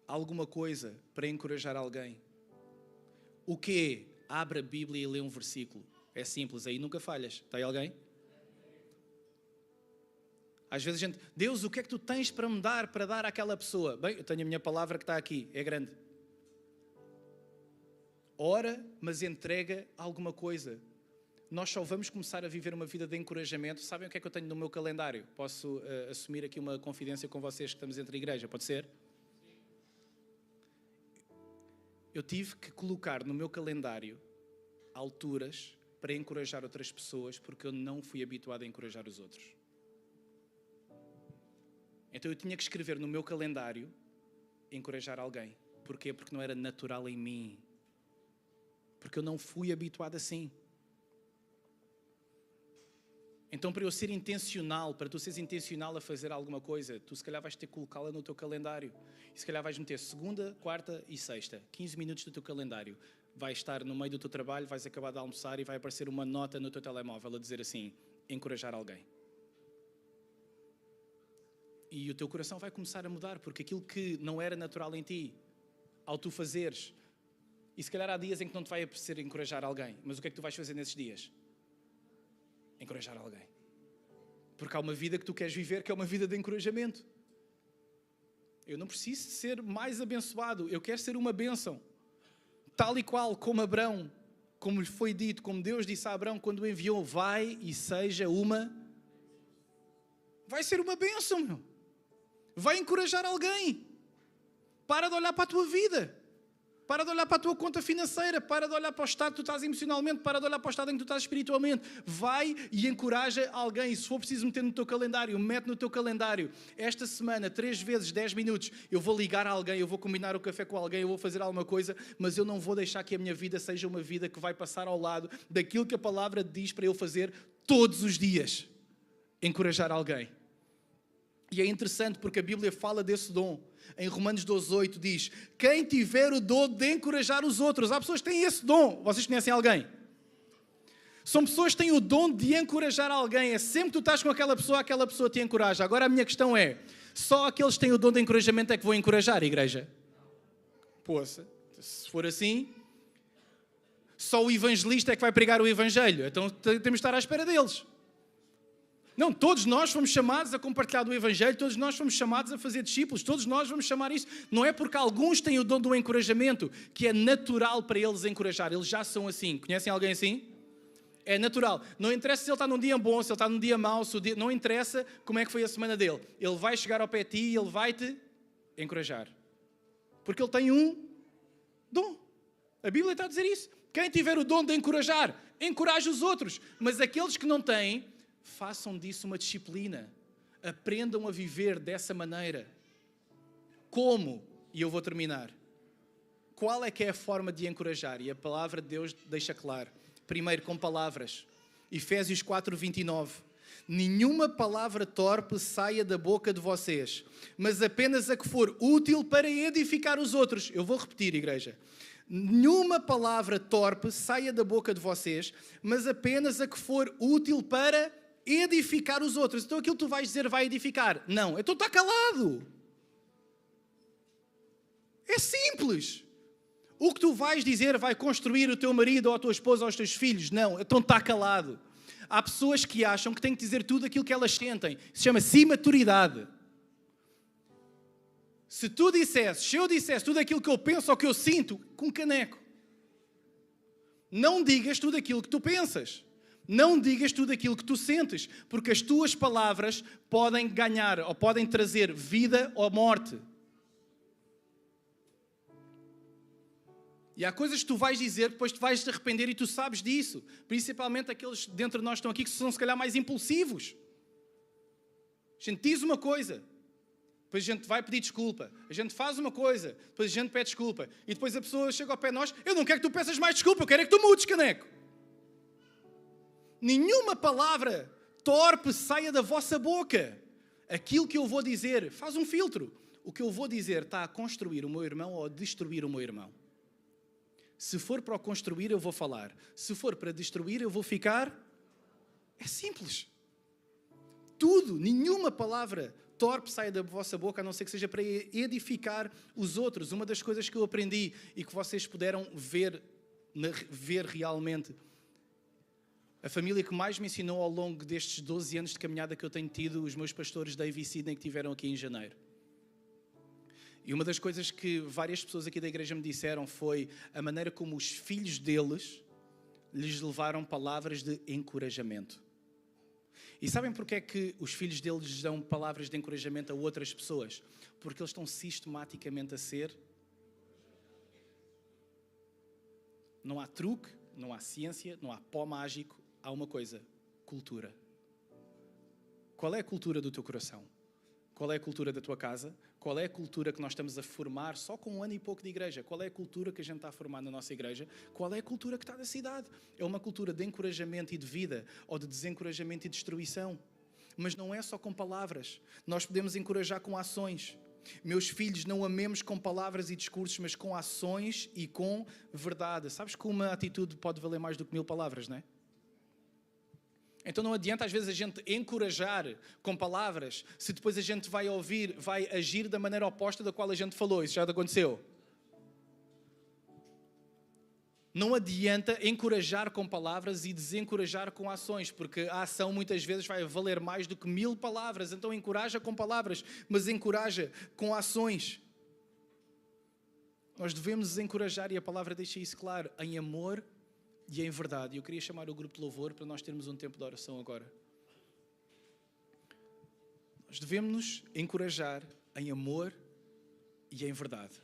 alguma coisa para encorajar alguém. O quê? Abre a Bíblia e lê um versículo. É simples, aí nunca falhas. Está aí alguém? Às vezes a gente... Deus, o que é que tu tens para me dar, para dar àquela pessoa? Bem, eu tenho a minha palavra que está aqui. É grande. Ora, mas entrega alguma coisa. Nós só vamos começar a viver uma vida de encorajamento. Sabem o que é que eu tenho no meu calendário? Posso assumir aqui uma confidência com vocês que estamos entre a igreja, pode ser? eu tive que colocar no meu calendário alturas para encorajar outras pessoas, porque eu não fui habituado a encorajar os outros. Então eu tinha que escrever no meu calendário encorajar alguém. Porquê? Porque não era natural em mim. Porque eu não fui habituado assim. Então, para eu ser intencional, para tu seres intencional a fazer alguma coisa, tu se calhar vais ter que colocá-la no teu calendário. E se calhar vais meter segunda, quarta e sexta, 15 minutos do teu calendário. Vai estar no meio do teu trabalho, vais acabar de almoçar e vai aparecer uma nota no teu telemóvel a dizer assim, encorajar alguém. E o teu coração vai começar a mudar, porque aquilo que não era natural em ti, ao tu fazeres, e se calhar há dias em que não te vai apetecer encorajar alguém, mas o que é que tu vais fazer nesses dias? Encorajar alguém. Porque há uma vida que tu queres viver, que é uma vida de encorajamento. Eu não preciso ser mais abençoado, eu quero ser uma bênção. Tal e qual como Abrão, como lhe foi dito, como Deus disse a Abrão quando o enviou, vai e seja uma... Vai ser uma bênção, meu. Vai encorajar alguém. Para de olhar para a tua vida. Para de olhar para a tua conta financeira, para de olhar para o estado que tu estás emocionalmente, para de olhar para o estado em que tu estás espiritualmente. Vai e encoraja alguém. Se for preciso meter no teu calendário, mete no teu calendário. Esta semana, 3 vezes, 10 minutos, eu vou ligar a alguém, eu vou combinar o café com alguém, eu vou fazer alguma coisa, mas eu não vou deixar que a minha vida seja uma vida que vai passar ao lado daquilo que a palavra diz para eu fazer todos os dias. Encorajar alguém. E é interessante porque a Bíblia fala desse dom. Em Romanos 12:8 diz, quem tiver o dom de encorajar os outros. Há pessoas que têm esse dom. Vocês conhecem alguém? São pessoas que têm o dom de encorajar alguém. É sempre que tu estás com aquela pessoa te encoraja. Agora a minha questão é, só aqueles que têm o dom de encorajamento é que vão encorajar a igreja? Poxa, se for assim, só o evangelista é que vai pregar o evangelho. Então temos de estar à espera deles. Não, todos nós fomos chamados a compartilhar do Evangelho, todos nós fomos chamados a fazer discípulos, todos nós vamos chamar isso. Não é porque alguns têm o dom do encorajamento que é natural para eles encorajar, eles já são assim. Conhecem alguém assim? É natural. Não interessa se ele está num dia bom, se ele está num dia mau, não interessa como é que foi a semana dele. Ele vai chegar ao pé de ti e ele vai te encorajar. Porque ele tem um dom. A Bíblia está a dizer isso. Quem tiver o dom de encorajar, encoraje os outros. Mas aqueles que não têm, façam disso uma disciplina. Aprendam a viver dessa maneira. Como? E eu vou terminar. Qual é que é a forma de encorajar? E a palavra de Deus deixa claro. Primeiro, com palavras. Efésios 4:29. Nenhuma palavra torpe saia da boca de vocês, mas apenas a que for útil para edificar os outros. Eu vou repetir, igreja. Nenhuma palavra torpe saia da boca de vocês, mas apenas a que for útil para edificar os outros. Então aquilo que tu vais dizer vai edificar. Não, então está calado. É simples. O que tu vais dizer vai construir o teu marido ou a tua esposa ou os teus filhos. Não, então está calado. Há pessoas que acham que têm que dizer tudo aquilo que elas sentem. Se chama-se imaturidade. Se eu dissesse tudo aquilo que eu penso ou que eu sinto, com caneco. Não digas tudo aquilo que tu pensas. Não digas tudo aquilo que tu sentes, porque as tuas palavras podem ganhar ou podem trazer vida ou morte. E há coisas que tu vais dizer, depois tu vais te arrepender e tu sabes disso. Principalmente aqueles dentro de nós que estão aqui que são se calhar mais impulsivos. A gente diz uma coisa, depois a gente vai pedir desculpa. A gente faz uma coisa, depois a gente pede desculpa. E depois a pessoa chega ao pé de nós, eu não quero que tu peças mais desculpa, eu quero é que tu mudes, caneco. Nenhuma palavra torpe saia da vossa boca. Aquilo que eu vou dizer, faz um filtro. O que eu vou dizer está a construir o meu irmão ou a destruir o meu irmão. Se for para o construir, eu vou falar. Se for para destruir, eu vou ficar... É simples. Tudo, nenhuma palavra torpe saia da vossa boca, a não ser que seja para edificar os outros. Uma das coisas que eu aprendi e que vocês puderam ver realmente... A família que mais me ensinou ao longo destes 12 anos de caminhada que eu tenho tido, os meus pastores Dave e Sidney, que estiveram aqui em janeiro. E uma das coisas que várias pessoas aqui da igreja me disseram foi a maneira como os filhos deles lhes levaram palavras de encorajamento. E sabem porque é que os filhos deles dão palavras de encorajamento a outras pessoas? Porque eles estão sistematicamente a ser Não há truque, não há ciência, não há pó mágico. Há uma coisa: cultura. Qual é a cultura do teu coração? Qual é a cultura da tua casa? Qual é a cultura que nós estamos a formar só com 1 ano e pouco de igreja? Qual é a cultura que a gente está a formar na nossa igreja? Qual é a cultura que está na cidade? É uma cultura de encorajamento e de vida ou de desencorajamento e destruição? Mas não é só com palavras. Nós podemos encorajar com ações. Meus filhos, não amemos com palavras e discursos, mas com ações e com verdade. Sabes que uma atitude pode valer mais do que 1000 palavras, não é? Então não adianta às vezes a gente encorajar com palavras, se depois a gente vai ouvir, vai agir da maneira oposta da qual a gente falou. Isso já aconteceu. Não adianta encorajar com palavras e desencorajar com ações, porque a ação muitas vezes vai valer mais do que 1000 palavras. Então encoraja com palavras, mas encoraja com ações. Nós devemos encorajar, e a palavra deixa isso claro, em amor e em verdade. Eu queria chamar o grupo de louvor para nós termos um tempo de oração agora. Nós devemos nos encorajar em amor e em verdade.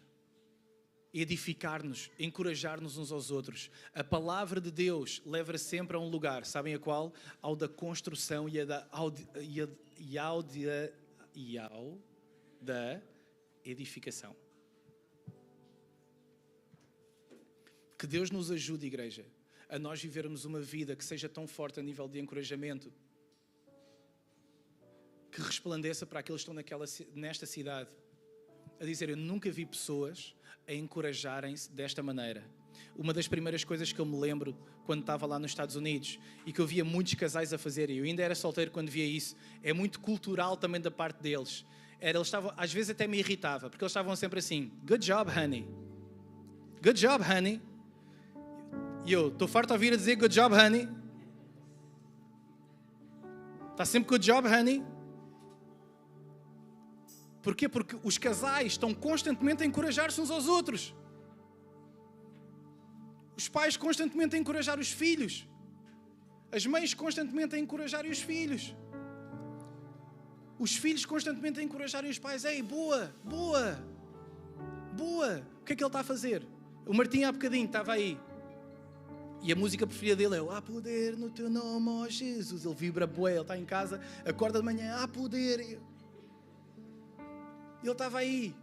Edificar-nos, encorajar-nos uns aos outros. A palavra de Deus leva sempre a um lugar, sabem a qual? Ao da construção e ao da edificação. Que Deus nos ajude, igreja, a nós vivermos uma vida que seja tão forte a nível de encorajamento, que resplandeça para aqueles que estão nesta cidade, a dizer: eu nunca vi pessoas a encorajarem-se desta maneira. Uma das primeiras coisas que eu me lembro quando estava lá nos Estados Unidos e que eu via muitos casais a fazerem, eu ainda era solteiro quando via isso, é muito cultural também da parte deles. Eles estavam, às vezes até me irritava, porque eles estavam sempre assim: good job, honey. Good job, honey. E eu estou farto de ouvir a dizer good job, honey. Está sempre good job, honey. Porquê? Porque os casais estão constantemente a encorajar-se uns aos outros. Os pais constantemente a encorajar os filhos. As mães constantemente a encorajarem os filhos. Os filhos constantemente a encorajarem os pais. Ei, boa, boa, boa. O que é que ele está a fazer? O Martim há bocadinho estava aí. E a música preferida dele é o há poder no teu nome, ó Jesus. Ele vibra bué, ele está em casa, acorda de manhã, há poder. Ele estava aí.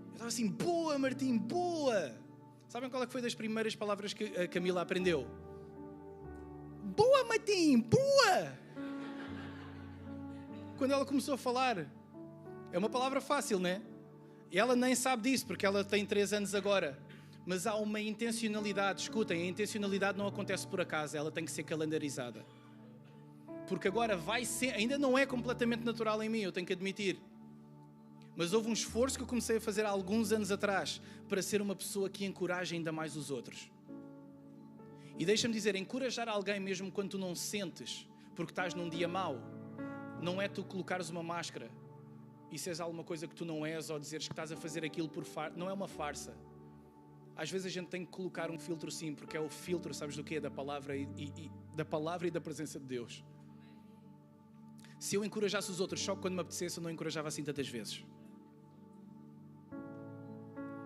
Eu estava assim: boa, Martim, boa. Sabem qual é que foi das primeiras palavras que a Camila aprendeu? Boa, Martim, boa. Quando ela começou a falar, é uma palavra fácil, não é? E ela nem sabe disso, porque ela tem 3 anos agora. Mas há uma intencionalidade. Escutem, a intencionalidade não acontece por acaso, ela tem que ser calendarizada. Porque agora vai ser, ainda não é completamente natural em mim, eu tenho que admitir. Mas houve um esforço que eu comecei a fazer há alguns anos atrás para ser uma pessoa que encoraja ainda mais os outros. E deixa-me dizer, encorajar alguém mesmo quando tu não sentes, porque estás num dia mau, não é tu colocares uma máscara e seres alguma coisa que tu não és, ou dizeres que estás a fazer aquilo por farsa. Não é uma farsa. Às vezes a gente tem que colocar um filtro, sim, porque é o filtro, sabes do quê? Da palavra da palavra e da presença de Deus. Se eu encorajasse os outros só quando me apetecesse, eu não encorajava assim tantas vezes.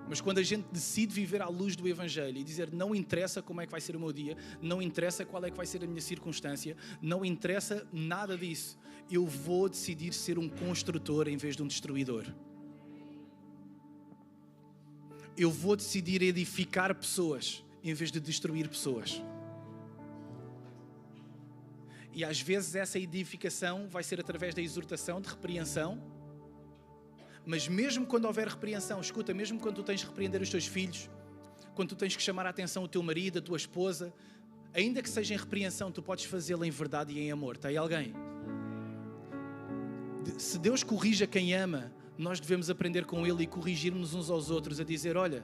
Mas quando a gente decide viver à luz do Evangelho e dizer: não interessa como é que vai ser o meu dia, não interessa qual é que vai ser a minha circunstância, não interessa nada disso, eu vou decidir ser um construtor em vez de um destruidor. Eu vou decidir edificar pessoas em vez de destruir pessoas. E às vezes essa edificação vai ser através da exortação, de repreensão. Mas mesmo quando houver repreensão, escuta, mesmo quando tu tens que repreender os teus filhos, quando tu tens que chamar a atenção o teu marido, a tua esposa, ainda que seja em repreensão, tu podes fazê-lo em verdade e em amor. Está aí alguém? Se Deus corrige a quem ama, nós devemos aprender com Ele e corrigirmos uns aos outros, a dizer: olha,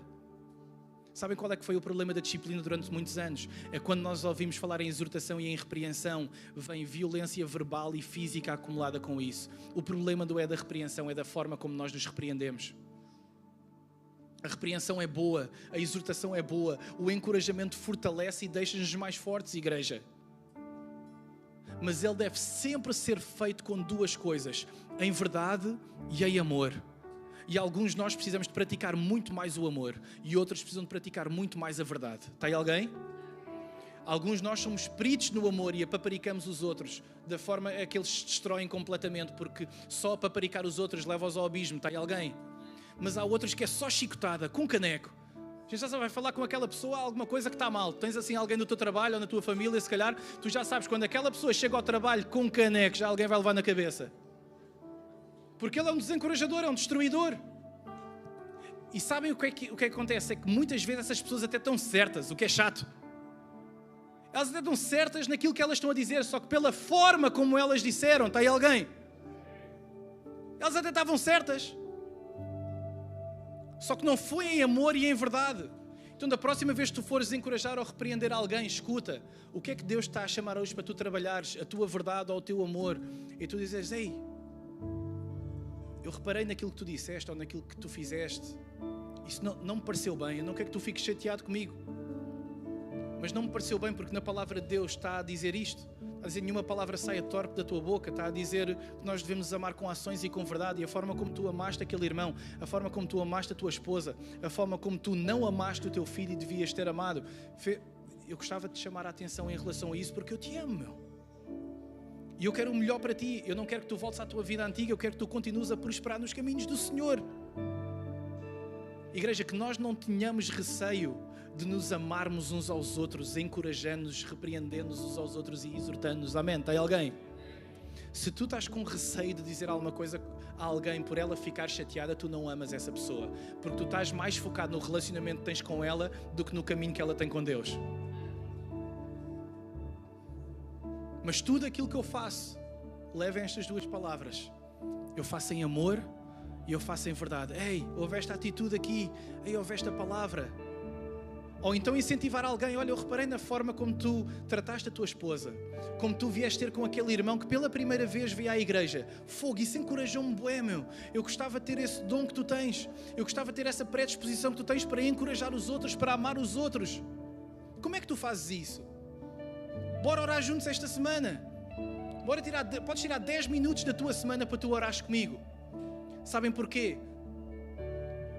sabem qual é que foi o problema da disciplina durante muitos anos? É quando nós ouvimos falar em exortação e em repreensão, vem violência verbal e física acumulada com isso. O problema não é da repreensão, é da forma como nós nos repreendemos. A repreensão é boa, a exortação é boa, o encorajamento fortalece e deixa-nos mais fortes, igreja. Mas ele deve sempre ser feito com 2 coisas: em verdade e em amor. E alguns de nós precisamos de praticar muito mais o amor e outros precisam de praticar muito mais a verdade. Está aí alguém? Alguns de nós somos peritos no amor e apaparicamos os outros da forma a que eles se destroem completamente, porque só apaparicar os outros leva-os ao abismo. Está aí alguém? Mas há outros que é só chicotada, com caneco. A gente já só vai falar com aquela pessoa alguma coisa que está mal. Tens assim alguém no teu trabalho ou na tua família, se calhar, tu já sabes, quando aquela pessoa chega ao trabalho com um caneco, já alguém vai levar na cabeça. Porque ele é um desencorajador, é um destruidor. E sabem o que acontece? É que muitas vezes essas pessoas até estão certas, o que é chato. Elas até estão certas naquilo que elas estão a dizer, só que pela forma como elas disseram, está aí alguém? Elas até estavam certas. Só que não foi em amor e em verdade. Então, da próxima vez que tu fores encorajar ou repreender alguém, escuta, o que é que Deus está a chamar hoje para tu trabalhares, a tua verdade ou o teu amor, e tu dizes, ei, eu reparei naquilo que tu disseste ou naquilo que tu fizeste, isso não me pareceu bem, eu não quero que tu fiques chateado comigo, mas não me pareceu bem porque na palavra de Deus está a dizer isto, está a dizer nenhuma palavra saia torpe da tua boca, está a dizer que nós devemos amar com ações e com verdade, e a forma como tu amaste aquele irmão, a forma como tu amaste a tua esposa, a forma como tu não amaste o teu filho e devias ter amado, eu gostava de te chamar a atenção em relação a isso porque eu te amo, meu. E eu quero o melhor para ti. Eu não quero que tu voltes à tua vida antiga. Eu quero que tu continues a prosperar nos caminhos do Senhor. Igreja, que nós não tenhamos receio de nos amarmos uns aos outros, encorajando-nos, repreendendo-nos uns aos outros e exortando-nos. Amém? Tem alguém? Se tu estás com receio de dizer alguma coisa a alguém por ela ficar chateada, tu não amas essa pessoa. Porque tu estás mais focado no relacionamento que tens com ela do que no caminho que ela tem com Deus. Mas tudo aquilo que eu faço, levem estas duas palavras. Eu faço em amor e eu faço em verdade. Ei, houve esta atitude aqui. Ei, houve esta palavra. Ou então incentivar alguém. Olha, eu reparei na forma como tu trataste a tua esposa. Como tu vieste ter com aquele irmão que pela primeira vez veio à igreja. Fogo, isso encorajou-me bué, meu. Eu gostava de ter esse dom que tu tens. Eu gostava de ter essa predisposição que tu tens para encorajar os outros, para amar os outros. Como é que tu fazes isso? Bora orar juntos esta semana. Podes tirar 10 minutos da tua semana para tu orares comigo. Sabem porquê?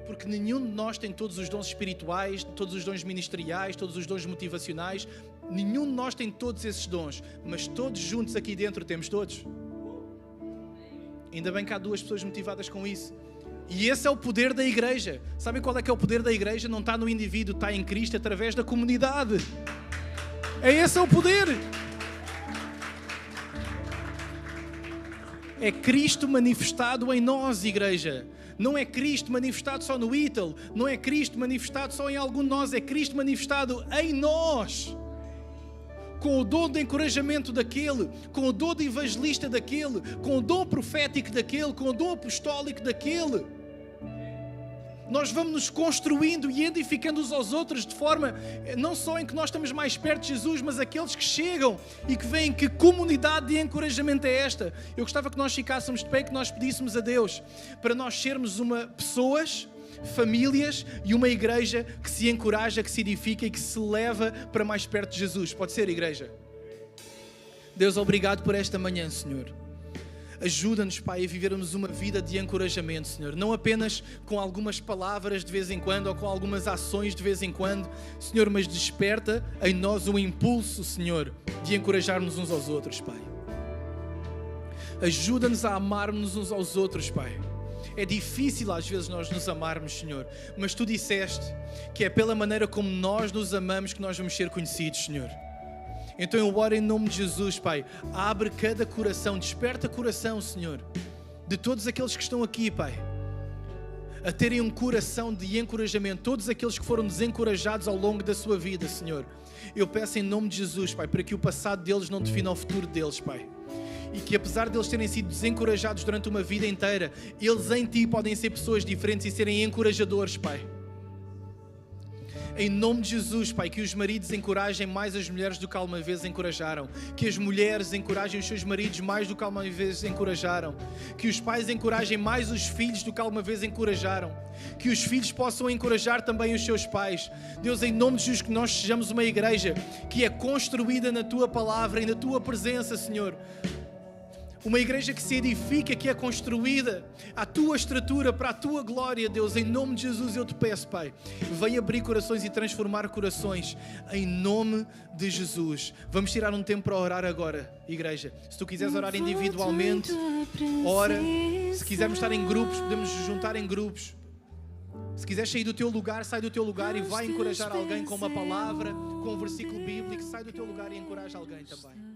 Porque nenhum de nós tem todos os dons espirituais, todos os dons ministeriais, todos os dons motivacionais. Nenhum de nós tem todos esses dons. Mas todos juntos aqui dentro temos todos. Ainda bem que há duas pessoas motivadas com isso. E esse é o poder da igreja. Sabem qual é que é o poder da igreja? Não está no indivíduo, está em Cristo através da comunidade. Esse é o poder. É Cristo manifestado em nós, igreja. Não é Cristo manifestado só no Ítalo. Não é Cristo manifestado só em algum de nós. É Cristo manifestado em nós. Com o dom de encorajamento daquele, com o dom de evangelista daquele, com o dom profético daquele, com o dom apostólico daquele. Nós vamos nos construindo e edificando uns aos outros de forma, não só em que nós estamos mais perto de Jesus, mas aqueles que chegam e que veem que comunidade de encorajamento é esta. Eu gostava que nós ficássemos de pé e que nós pedíssemos a Deus para nós sermos pessoas, famílias e uma igreja que se encoraja, que se edifica e que se leva para mais perto de Jesus. Pode ser, igreja? Deus, obrigado por esta manhã, Senhor. Ajuda-nos, Pai, a vivermos uma vida de encorajamento, Senhor. Não apenas com algumas palavras de vez em quando ou com algumas ações de vez em quando, Senhor, mas desperta em nós um impulso, Senhor, de encorajarmos uns aos outros, Pai. Ajuda-nos a amarmos uns aos outros, Pai. É difícil às vezes nós nos amarmos, Senhor, mas Tu disseste que é pela maneira como nós nos amamos que nós vamos ser conhecidos, Senhor. Então eu oro em nome de Jesus, Pai. Abre cada coração, desperta coração, Senhor, de todos aqueles que estão aqui, Pai, a terem um coração de encorajamento. Todos aqueles que foram desencorajados ao longo da sua vida, Senhor. Eu peço em nome de Jesus, Pai, para que o passado deles não defina o futuro deles, Pai. E que apesar deles terem sido desencorajados durante uma vida inteira, eles em Ti podem ser pessoas diferentes e serem encorajadores, Pai. Em nome de Jesus, Pai, que os maridos encorajem mais as mulheres do que alguma vez encorajaram. Que as mulheres encorajem os seus maridos mais do que alguma vez encorajaram. Que os pais encorajem mais os filhos do que alguma vez encorajaram. Que os filhos possam encorajar também os seus pais. Deus, em nome de Jesus, que nós sejamos uma igreja que é construída na Tua palavra e na Tua presença, Senhor. Uma igreja que se edifica, que é construída à tua estrutura, para a tua glória, Deus. Em nome de Jesus eu te peço, Pai, vem abrir corações e transformar corações, em nome de Jesus. Vamos tirar um tempo para orar agora, igreja. Se tu quiseres orar individualmente, ora. Se quisermos estar em grupos, podemos nos juntar em grupos. Se quiseres sair do teu lugar, sai do teu lugar e vai encorajar alguém com uma palavra, com um versículo bíblico. Sai do teu lugar e encoraja alguém também.